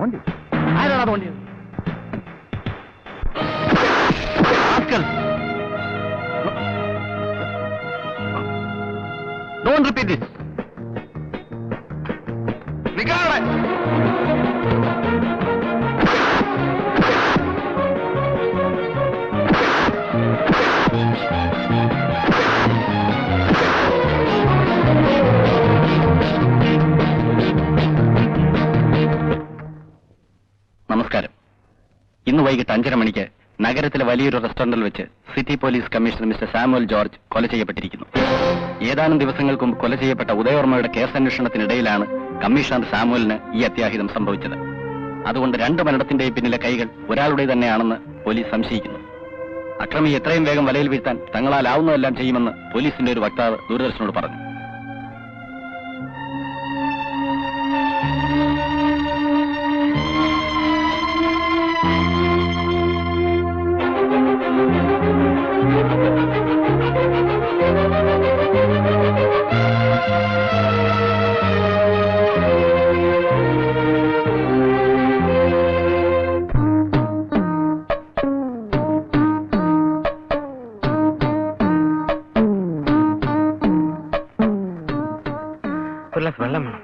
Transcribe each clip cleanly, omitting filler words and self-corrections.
തോണ്ടി ആരാണ് തോണ്ടിയത്? Don't repeat this. Regard. നമസ്കാരം. ഇന്ന് വൈകിട്ട് 5:30 മണിക്ക് നഗരത്തിലെ വലിയൊരു റെസ്റ്റോറന്റിൽ വെച്ച് city police commissioner mister Samuel George കൊല ചെയ്യപ്പെട്ടിരിക്കുന്നു. ഏതാനും ദിവസങ്ങൾക്ക് മുമ്പ് കൊല ചെയ്യപ്പെട്ട ഉദയവർമ്മയുടെ കേസന്വേഷണത്തിനിടയിലാണ് കമ്മീഷണർ സാമുവലിന് ഈ അത്യാഹിതം സംഭവിച്ചത്. അതുകൊണ്ട് 2 മരണത്തിന്റെയും പിന്നിലെ കൈകൾ ഒരാളുടെ തന്നെയാണെന്ന് പോലീസ് സംശയിക്കുന്നു. അക്രമി എത്രയും വേഗം വലയിൽ വീഴ്ത്താൻ തങ്ങളാലാവുന്നതെല്ലാം ചെയ്യുമെന്ന് പോലീസിന്റെ ഒരു വക്താവ് ദൂരദർശനോട് പറഞ്ഞു. വെള്ളം വേണം.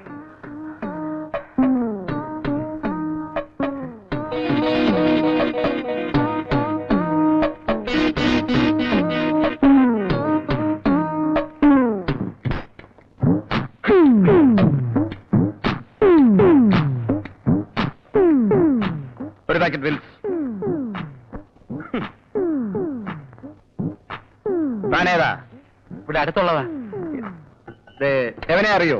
ഒരു പാക്കറ്റ് വിൽസ്. താനേതാ? ഇവിടെ അടുത്തുള്ളതാ. എവനെ അറിയോ?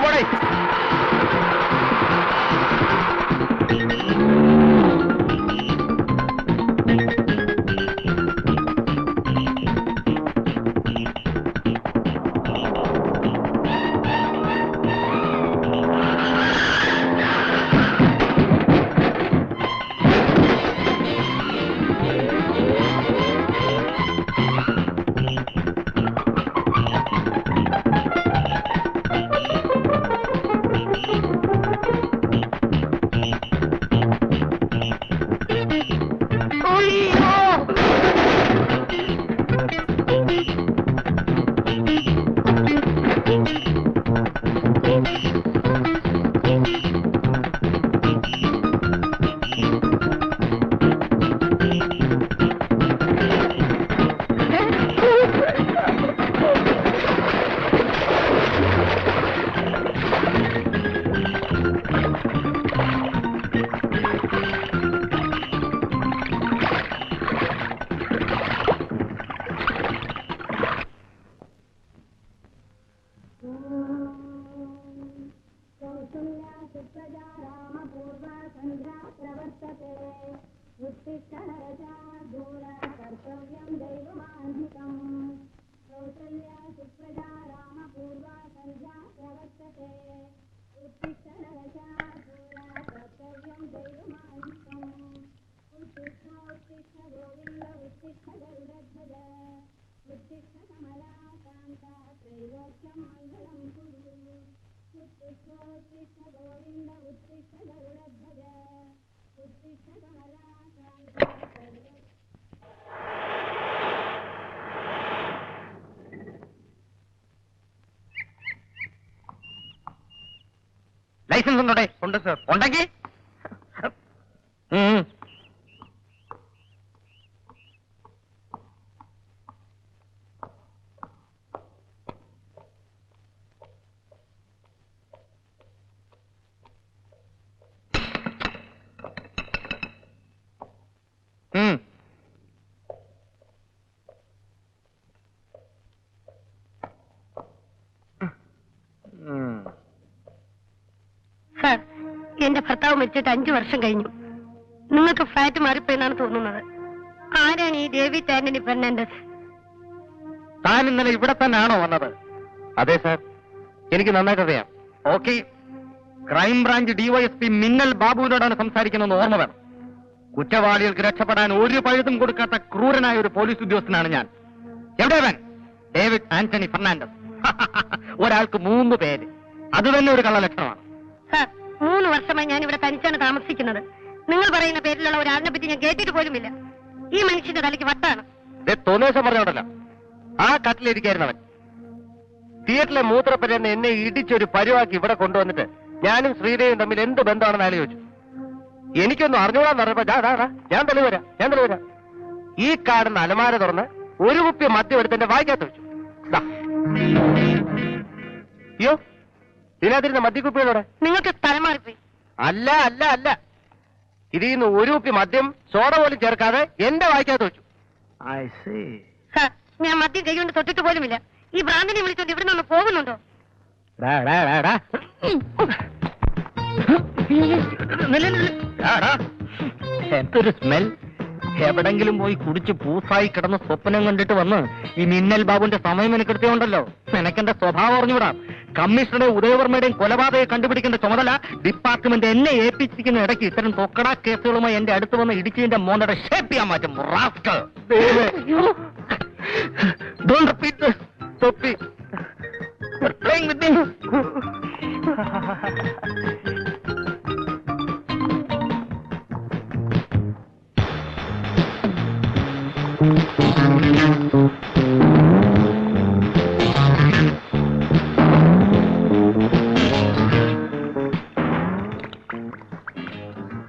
പോടേ. ലൈസൻസ് ഉണ്ടോടെ? ഉണ്ട് സർ. ഉണ്ടെങ്കിൽ സാർ, എന്റെ ഭർത്താവ് മരിച്ചിട്ട് 5 വർഷം കഴിഞ്ഞു. നിങ്ങൾക്ക് ഫ്ലാറ്റ് മാറിപ്പോയെന്നാണ് തോന്നുന്നത്. ആരാണ് ഈ ഡേവിഡ് ആന്റണി ഫെർണാണ്ടസ്? താൻ ഇന്നലെ ഇവിടെ തന്നെയാണോ വന്നത്? അതെ സാർ, എനിക്ക് നന്നായിട്ട് അറിയാം. ഓക്കെ. ക്രൈംബ്രാഞ്ച് ഡിവൈഎസ്പി മിന്നൽ ബാബുവിനോടാണ് സംസാരിക്കുന്നതെന്ന് ഓർമ്മ വേണം. കുറ്റവാളികൾക്ക് രക്ഷപ്പെടാൻ ഒരു പഴുതും കൊടുക്കാത്ത ക്രൂരനായ ഒരു പോലീസ് ഉദ്യോഗസ്ഥനാണ് ഞാൻ. എവിടെവൻ? David Antony Fernandez. ഒരാൾക്ക് 3 പേര്. അത് തന്നെ ഒരു കള്ളലക്ഷണമാണ്. സാർ, 3 വർഷമായി ഞാൻ ഇവിടെ തനിച്ചാണ് താമസിക്കുന്നത്. നിങ്ങൾ പറയുന്ന പേരിലുള്ള ഒരാളിനെ പറ്റി ഞാൻ കേട്ടിട്ട് പോലുമില്ല. ഈ മനുഷ്യന്റെ തലയ്ക്ക് വട്ടാണ്. തോന്നിയ പറഞ്ഞോണ്ടല്ലോ, ആ കട്ടിലിരിക്കായിരുന്നവൻ തിയേറ്ററിലെ മൂത്രപ്പരെന്ന് എന്നെ ഇടിച്ചൊരു പരുവാക്കി ഇവിടെ കൊണ്ടുവന്നിട്ട് ഞാനും ശ്രീദേവിയും തമ്മിൽ എന്ത് ബന്ധമാണെന്ന് ആലോചിച്ചു. എനിക്കൊന്നും അറിഞ്ഞോളാന്ന് പറഞ്ഞപ്പോ ഞാൻ തെളിവരാം. ഈ കാണുന്ന അലമാര തുറന്ന് ഒരു കുപ്പി മദ്യം എടുത്ത് എന്റെ വായിക്കാത്ത വെച്ചു. അയ്യോ, ഇതിനകത്തിരുന്ന മദ്യക്കുപ്പികളോടെ നിങ്ങൾക്ക് സ്ഥലം മാറിപ്പോയി. അല്ല അല്ല അല്ല, ഇതിന്ന് ഒരു കുപ്പി മദ്യം സോഡ പോലും ചേർക്കാതെ എന്റെ വായിക്കാത്ത വെച്ചു. സാർ, ഞാൻ മദ്യം കൈകൊണ്ട് തൊട്ടിട്ട് പോലുമില്ല. ഈ ഭ്രാന്തിനെ വിളിച്ചോണ്ട് ഇവിടെ നിന്ന് പോകുന്നുണ്ടോ? എന്തൊരു സ്മെൽ! എവിടെങ്കിലും പോയി കുടിച്ച് പൂസായി കിടന്ന് സ്വപ്നം കണ്ടിട്ട് വന്ന് ഈ മിന്നൽ ബാബുവിന്റെ സമയം എനിക്കെടുത്തുണ്ടല്ലോ. നിനക്കെന്റെ സ്വഭാവം അറിഞ്ഞുവിടാം. കമ്മീഷണറുടെ ഉദയവർമ്മയുടെയും കൊലപാതകം കണ്ടുപിടിക്കേണ്ട ചുമതല ഡിപ്പാർട്ട്മെന്റ് എന്നെ ഏൽപ്പിച്ചിരിക്കുന്ന ഇടയ്ക്ക് ഇത്തരം തൊക്കടാ കേസുകളുമായി എന്റെ അടുത്ത് വന്ന് ഇടിച്ചതിന്റെ മോന്റെ ഷേപ്പ് ചെയ്യാൻ മാറ്റും. Don't repeat this. Sophie. You're playing with me.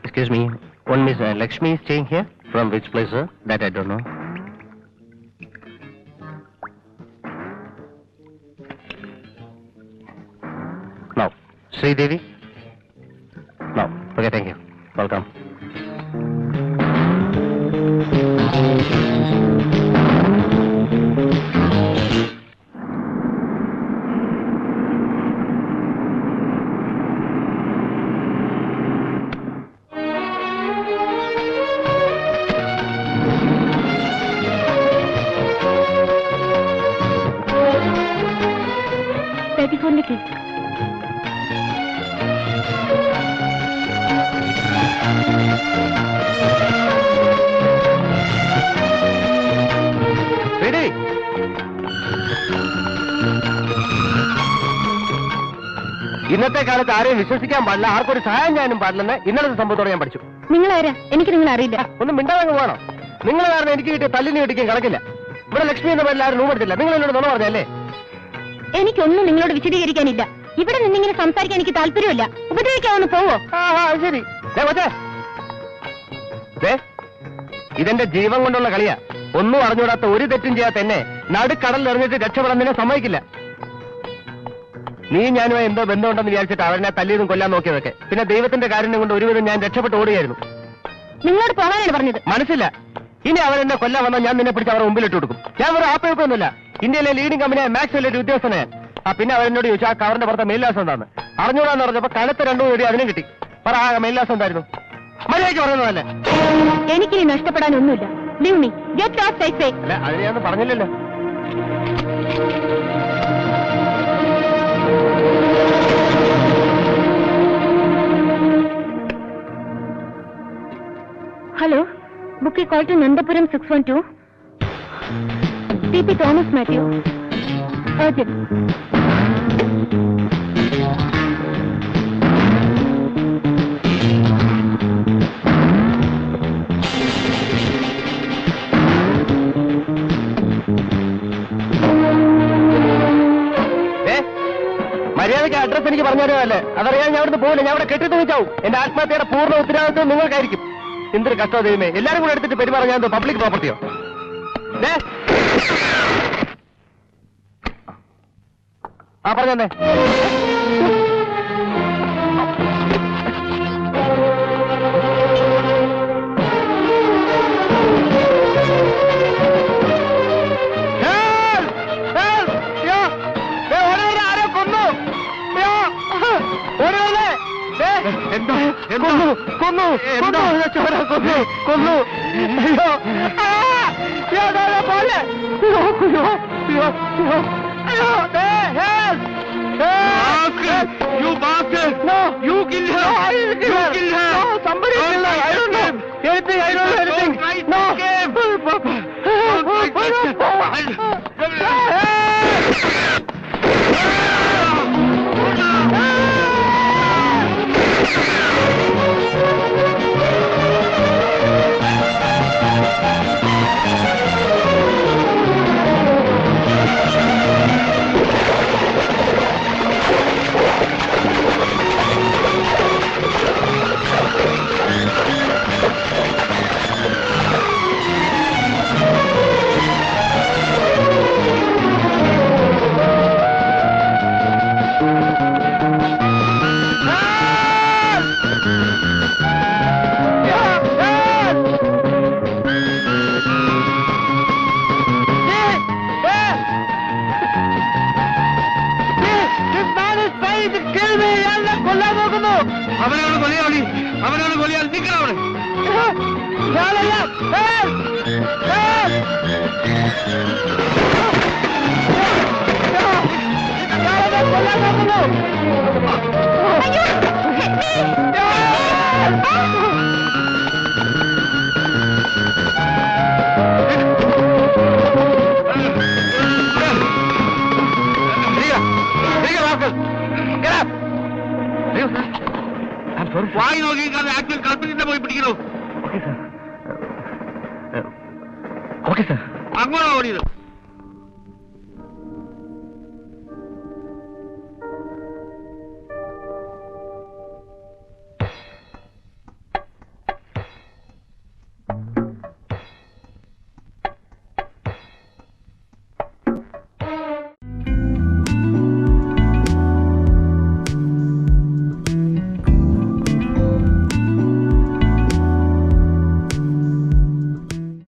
Excuse me, one Miss Lakshmi is staying here. From which place, sir? That I don't know. No. Sridevi? No. Okay, thank you. Welcome. ഇന്നത്തെ കാലത്ത് ആരെയും വിശ്വസിക്കാൻ പാടില്ല, ആർക്കൊരു സഹായം ചെയ്യാനും പാടില്ലെന്ന് ഇന്നലത്തെ സംഭവത്തോടെ ഞാൻ പഠിച്ചു. നിങ്ങളാരാ? എനിക്ക് നിങ്ങൾ അറിയില്ല. ഒന്നും മിണ്ടാതെ പോകണം. നിങ്ങൾ കാരണം എനിക്ക് കിട്ടിയ തല്ലിന് കിട്ടിക്കാൻ കണക്കില്ല. ഇവിടെ ലക്ഷ്മി എന്ന പേരിൽ ആരും റൂം എടുത്തില്ല. നിങ്ങൾ എന്നോട് നുണ പറഞ്ഞല്ലേ? എനിക്കൊന്നും നിങ്ങളോട് വിശദീകരിക്കാനില്ല. ഇവിടെ നിന്നിങ്ങനെ സംസാരിക്കാൻ എനിക്ക് താല്പര്യമില്ല. ഉപദ്രവിക്കാവുന്ന പോവോ? ശരി. ഇതെന്റെ ജീവൻ കൊണ്ടുള്ള കളിയാ. ഒന്നും അറിഞ്ഞുകൂടാത്ത ഒരു തെറ്റും ചെയ്യാത്ത എന്നെ നടുക്കടലിൽ എറിഞ്ഞിട്ട് രക്ഷപ്പെടാൻ നിന്നെ സമ്മതിക്കില്ല. നീ ഞാനുമായി എന്തോ ബന്ധമുണ്ടെന്ന് വിചാരിച്ചിട്ട് അവരെ തല്ലിയതും കൊല്ലാൻ നോക്കിയതൊക്കെ. പിന്നെ ദൈവത്തിന്റെ കാരുണ്യം കൊണ്ട് ഒരുവിധം ഞാൻ രക്ഷപ്പെട്ട് ഓടുകയായിരുന്നു. നിങ്ങളോട് പോകാനാണ് പറഞ്ഞത്. മനസ്സില്ല. ഇനി അവരെന്നെ കൊല്ലാൻ വന്നാൽ ഞാൻ നിന്നെ പിടിച്ച് അവരെ മുമ്പിലിട്ട് കൊടുക്കും. ഞാൻ ഒരു ആപ്പയൊക്കൊന്നുമില്ല. ഇന്ത്യയിലെ ലീഡിംഗ് കമ്പനിയായ മാക്സിലെ ഒരു ഉദ്യോഗസ്ഥനെ. പിന്നെ അവരെന്നോട് ചോദിച്ചു ആ കവറിന്റെ പുറത്തെ മേൽലാസം എന്താന്ന്. അറിഞ്ഞൂടാന്ന് പറഞ്ഞപ്പോ കനത്ത് 2 കോടി അതിനും കിട്ടി. പറ, ആ മേൽലാസം എന്തായിരുന്നു? മര്യാദയ്ക്ക് പറയുന്നതല്ലേ? എനിക്കിനി നഷ്ടപ്പെടാനൊന്നുമില്ല. Leave me. Get lost, I say. അല്ല, അത് ഞാൻ പറഞ്ഞില്ലല്ലോ. Hello, book a call to Nandapuram 612. TP Thomas Matthew. Urgent. മര്യാദയ്ക്ക് അഡ്രസ് എനിക്ക് പറഞ്ഞുതരുമല്ലേ? അതറിയാൻ ഞാൻ അവിടുന്ന് പോകില്ല. ഞാൻ അവിടെ കെട്ടിട്ട് വെച്ചാവും. എന്റെ ആത്മഹത്യയുടെ പൂർണ്ണ ഉത്തരവാദിത്വം നിങ്ങൾക്കായിരിക്കും. എന്തൊരു കഷ്ടം ദൈവമേ! എല്ലാരും കൂടെ എടുത്തിട്ട് പെരുമാറാൻ ഞാൻ പബ്ലിക് പ്രോപ്പർട്ടിയോ? ആ പറഞ്ഞേ. കൊന്നു കൊന്നു ചോര കൊന്നു കൊന്നു അയ്യോ പോലെ അയ്യോ You bastard! No! You kill her! No, you kill her! No, somebody kill her! I don't know anything! I don't know anything! No! അവനാണ് കൊലയാളി അവനാണ് കൊലയാളി നിൽക്കണം വായി നോക്കി ആക്ച്വൽ കൽപ്പറ്റിന്റെ പോയി പിടിക്കണോ ഓക്കെ സാർ അങ്ങോട്ടാ ഓടിയത്